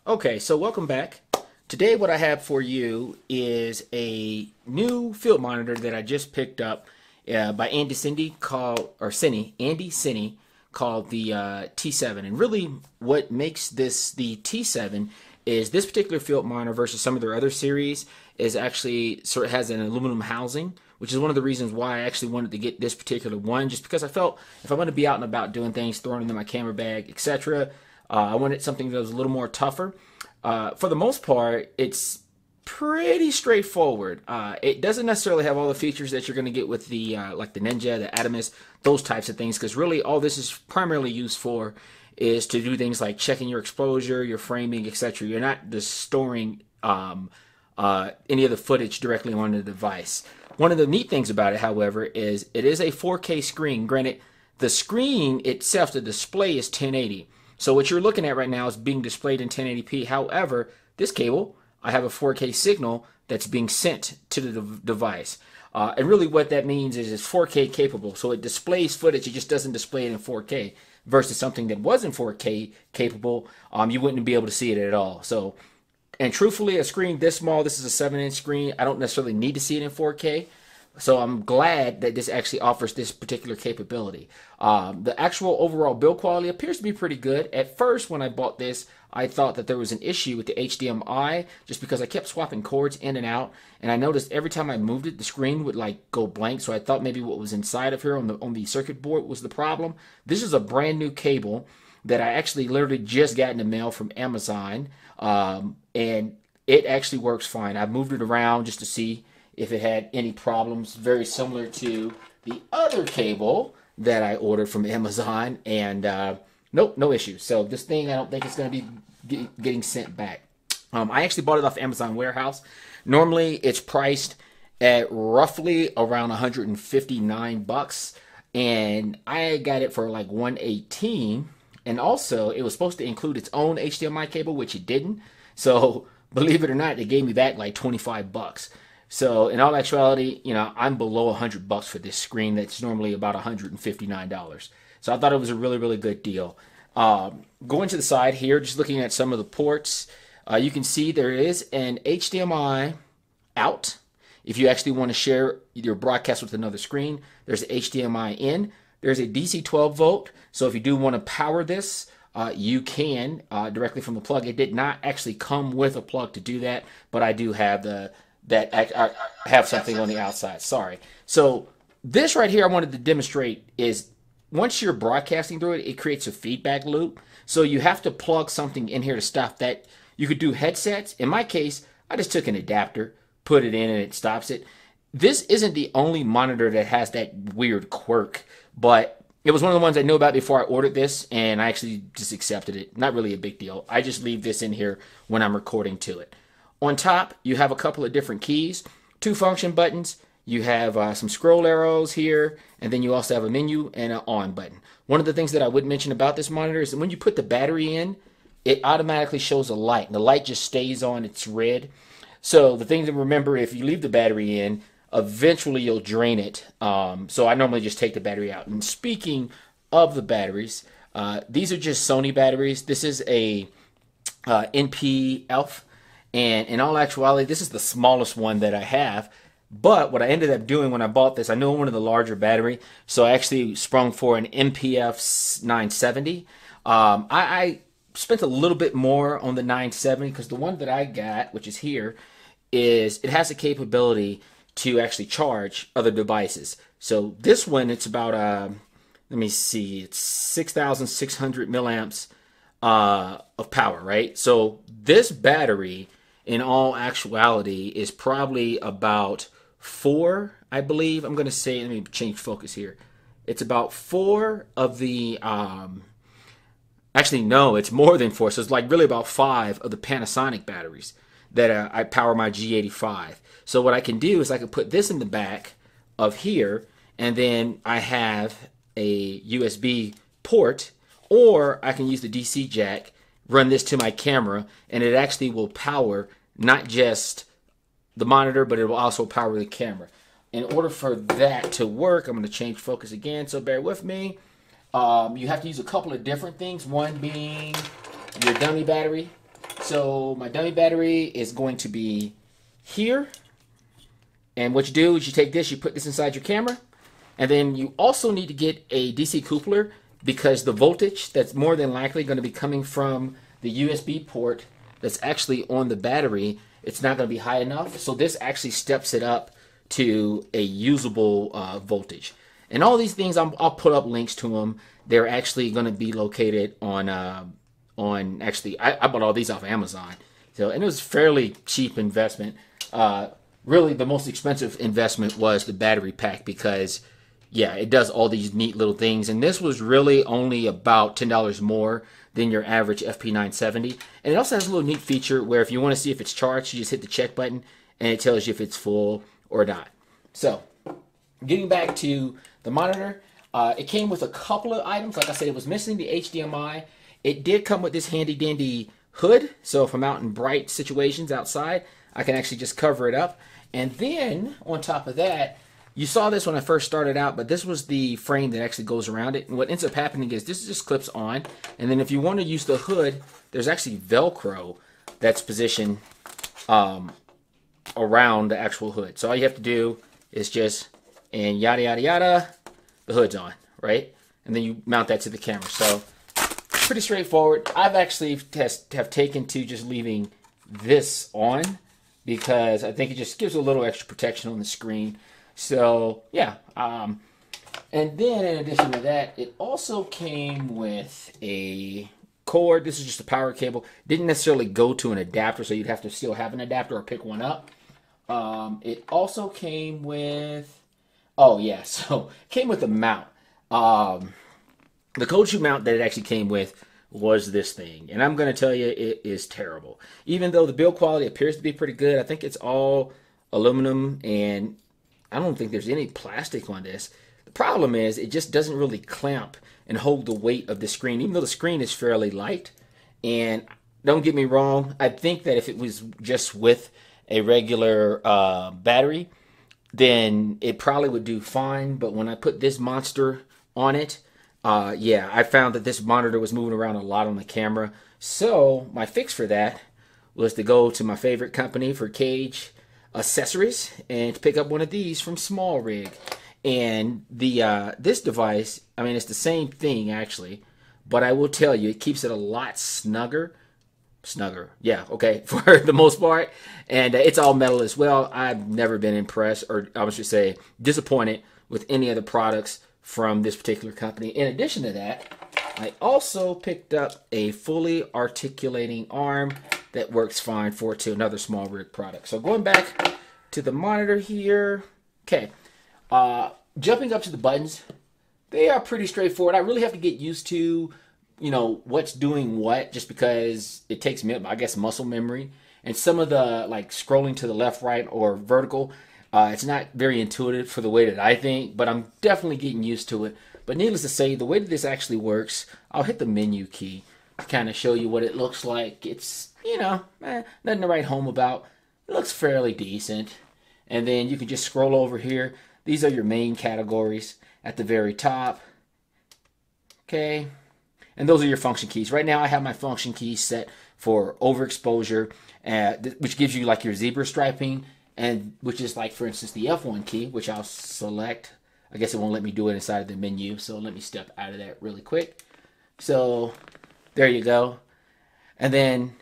Okay, so welcome back. Today what I have for you is a new field monitor that I just picked up by Andycine called the T7. And really what makes this the T7 is this particular field monitor versus some of their other series is actually sort of has an aluminum housing, which is one of the reasons why I actually wanted to get this particular one, just because I felt if I'm going to be out and about doing things, throwing it in my camera bag, etc., I wanted something that was a little more tougher. For the most part, it's pretty straightforward. It doesn't necessarily have all the features that you're going to get with the like the Ninja, the Atomus, those types of things, because really all this is primarily used for is to do things like checking your exposure, your framing, etc. You're not just storing any of the footage directly on the device. One of the neat things about it, however, is it is a 4K screen. Granted, the screen itself, the display is 1080. So what you're looking at right now is being displayed in 1080p. However, this cable, I have a 4K signal that's being sent to the device. And really what that means is it's 4K capable. So it displays footage, it just doesn't display it in 4K. Versus something that wasn't 4K capable, you wouldn't be able to see it at all. So, and truthfully, a screen this small, this is a 7-inch screen, I don't necessarily need to see it in 4K. So I'm glad that this actually offers this particular capability. The actual overall build quality appears to be pretty good. At first, when I bought this, I thought that there was an issue with the HDMI just because I kept swapping cords in and out, and I noticed every time I moved it, the screen would like go blank. So I thought maybe what was inside of here on the circuit board was the problem. This is a brand new cable that I actually literally just got in the mail from Amazon, and it actually works fine. I moved it around just to see if it had any problems, very similar to the other cable that I ordered from Amazon, and nope, no issues. So this thing, I don't think it's going to be getting sent back. I actually bought it off Amazon Warehouse. Normally, it's priced at roughly around 159 bucks, and I got it for like 118. And also, it was supposed to include its own HDMI cable, which it didn't. So believe it or not, they gave me back like 25 bucks. So in all actuality, you know, I'm below 100 bucks for this screen that's normally about $159. So I thought it was a really, really good deal. Going to the side here, just looking at some of the ports, you can see there is an HDMI out. If you actually want to share your broadcast with another screen, there's an HDMI in. There's a DC 12 volt. So if you do want to power this, you can directly from the plug. It did not actually come with a plug to do that, but I do have I have something on the outside. Sorry. So this right here I wanted to demonstrate is once you're broadcasting through it, it creates a feedback loop. So you have to plug something in here to stop that. You could do headsets. In my case, I just took an adapter, put it in, and it stops it. This isn't the only monitor that has that weird quirk, but it was one of the ones I knew about before I ordered this, and I actually just accepted it. Not really a big deal. I just leave this in here when I'm recording to it. On top, you have a couple of different keys, 2 function buttons. You have some scroll arrows here, and then you also have a menu and an on button. One of the things that I would mention about this monitor is that when you put the battery in, it automatically shows a light, and the light just stays on, it's red. So the thing to remember, if you leave the battery in, eventually you'll drain it. So I normally just take the battery out. And speaking of the batteries, these are just Sony batteries. This is a NP ELF. And in all actuality, this is the smallest one that I have. But what I ended up doing when I bought this, I knew I wanted the larger battery, so I actually sprung for an MPF 970. I spent a little bit more on the 970 because the one that I got, which is here, it has the capability to actually charge other devices. So this one, it's about, let me see, it's 6,600 milliamps of power, right? So this battery, in all actuality, is probably about 4, I believe. I'm going to say, let me change focus here. It's about 4 of the, actually, no, it's more than 4. So it's like really about 5 of the Panasonic batteries that I power my G85. So what I can do is I can put this in the back of here, and then I have a USB port, or I can use the DC jack, run this to my camera, and it actually will power not just the monitor, but it will also power the camera. In order for that to work, I'm going to change focus again, so bear with me. You have to use a couple of different things, one being your dummy battery. So my dummy battery is going to be here. And what you do is you take this, you put this inside your camera, and then you also need to get a DC coupler because the voltage that's more than likely going to be coming from the USB port that's actually on the battery, it's not going to be high enough. So this actually steps it up to a usable voltage. And all these things, I'll put up links to them. They're actually going to be located on actually, I bought all these off Amazon. So, and it was fairly cheap investment. Really, the most expensive investment was the battery pack because, yeah, it does all these neat little things. And this was really only about $10 more than your average FP970. And it also has a little neat feature where if you want to see if it's charged, you just hit the check button and it tells you if it's full or not. So, getting back to the monitor, it came with a couple of items. Like I said, it was missing the HDMI. It did come with this handy dandy hood. So if I'm out in bright situations outside, I can actually just cover it up. And then on top of that, you saw this when I first started out, but this was the frame that actually goes around it. And what ends up happening is this just clips on. And then if you want to use the hood, there's actually Velcro that's positioned around the actual hood. So all you have to do is just, and yada, yada, yada, the hood's on, right? And then you mount that to the camera. So pretty straightforward. I've actually have taken to just leaving this on because I think it just gives a little extra protection on the screen. So yeah, and then in addition to that, it also came with a cord. This is just a power cable. Didn't necessarily go to an adapter, so you'd have to still have an adapter or pick one up. It also came with, oh yeah, so it came with a mount. The cold shoe mount that it actually came with was this thing. And I'm going to tell you, it is terrible. Even though the build quality appears to be pretty good, I think it's all aluminum and I don't think there's any plastic on this. The problem is it just doesn't really clamp and hold the weight of the screen, even though the screen is fairly light. And don't get me wrong, I think that if it was just with a regular battery, then it probably would do fine. But when I put this monster on it, yeah, I found that this monitor was moving around a lot on the camera. So my fix for that was to go to my favorite company for cage accessories and to pick up one of these from Smallrig. And the this device, I mean, it's the same thing actually, but I will tell you, it keeps it a lot snugger, yeah, okay, for the most part. And it's all metal as well. I've never been impressed, or I should say disappointed with any of the products from this particular company. In addition to that, I also picked up a fully articulating arm that works fine for it to another Smallrig product. So going back to the monitor here, okay, jumping up to the buttons, they are pretty straightforward. I really have to get used to, you know, what's doing what, just because it takes me, I guess, muscle memory. And some of the, like, scrolling to the left, right, or vertical, it's not very intuitive for the way that I think, but I'm definitely getting used to it. But needless to say, the way that this actually works, I'll hit the menu key to kind of show you what it looks like. It's, you know, nothing to write home about. It looks fairly decent. And then you can just scroll over here. These are your main categories at the very top. Okay. And those are your function keys. Right now I have my function keys set for overexposure, which gives you like your zebra striping, and which is like, for instance, the F1 key, which I'll select. I guess it won't let me do it inside of the menu, so let me step out of that really quick. So there you go. And then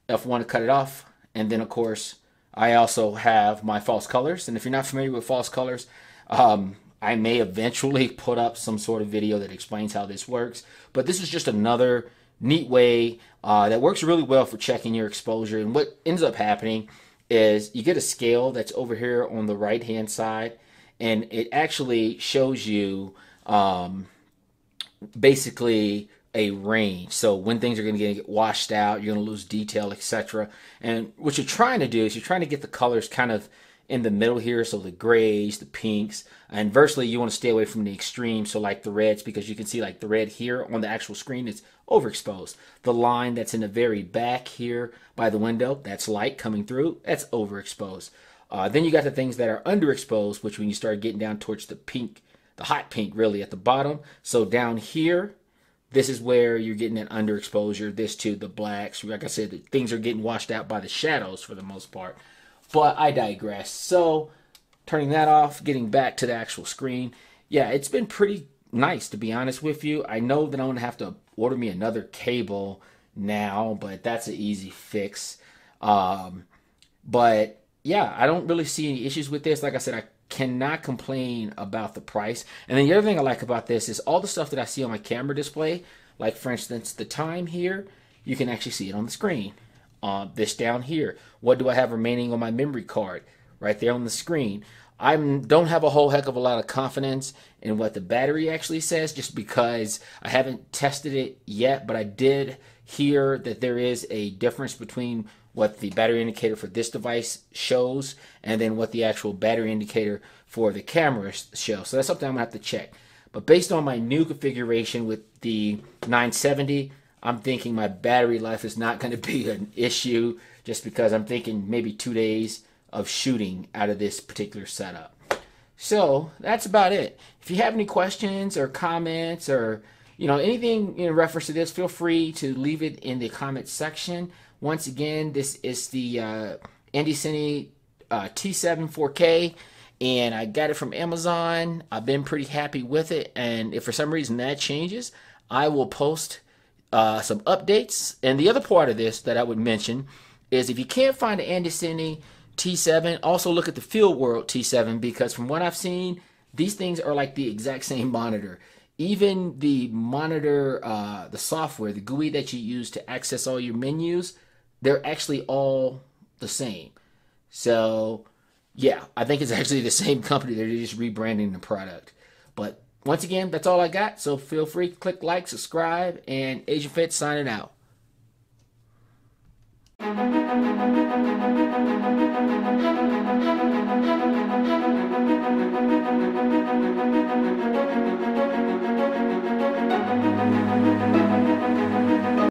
F1 to cut it off. And then, of course, I also have my false colors. And if you're not familiar with false colors, I may eventually put up some sort of video that explains how this works. But this is just another neat way that works really well for checking your exposure. And what ends up happening is you get a scale that's over here on the right hand side, and it actually shows you basically a range. So when things are going to get washed out, you're going to lose detail, etc. And what you're trying to do is you're trying to get the colors kind of in the middle here, so the grays, the pinks, and inversely you want to stay away from the extremes, so like the reds, because you can see like the red here on the actual screen is overexposed. The line that's in the very back here by the window, that's light coming through, that's overexposed. Then you got the things that are underexposed, which when you start getting down towards the pink, the hot pink really at the bottom. So down here, this is where you're getting an underexposure. This too, the blacks. Like I said, things are getting washed out by the shadows for the most part. But I digress. So turning that off, getting back to the actual screen. Yeah, it's been pretty nice, to be honest with you. I know that I'm going to have to order me another cable now, but that's an easy fix. But yeah, I don't really see any issues with this. Like I said, I cannot complain about the price. And then the other thing I like about this is all the stuff that I see on my camera display, like for instance, the time here, you can actually see it on the screen. This down here, what do I have remaining on my memory card? Right there on the screen. I don't have a whole heck of a lot of confidence in what the battery actually says, just because I haven't tested it yet, but I did hear that there is a difference between what the battery indicator for this device shows and then what the actual battery indicator for the camera shows. So that's something I'm going to have to check. But based on my new configuration with the 970, I'm thinking my battery life is not going to be an issue, just because I'm thinking maybe 2 days of shooting out of this particular setup. So that's about it. If you have any questions or comments or anything in reference to this, feel free to leave it in the comment section. Once again, this is the Andycine T7 4K, and I got it from Amazon. I've been pretty happy with it, and if for some reason that changes, I will post some updates. And the other part of this that I would mention is, if you can't find an Andycine T7, also look at the FEELWORLD T7, because from what I've seen, these things are like the exact same monitor. Even the monitor, the software, the GUI that you use to access all your menus, they're actually all the same. So yeah, I think it's actually the same company. They're just rebranding the product. But once again, that's all I got. So feel free to click like, subscribe, and Agent Fit signing out.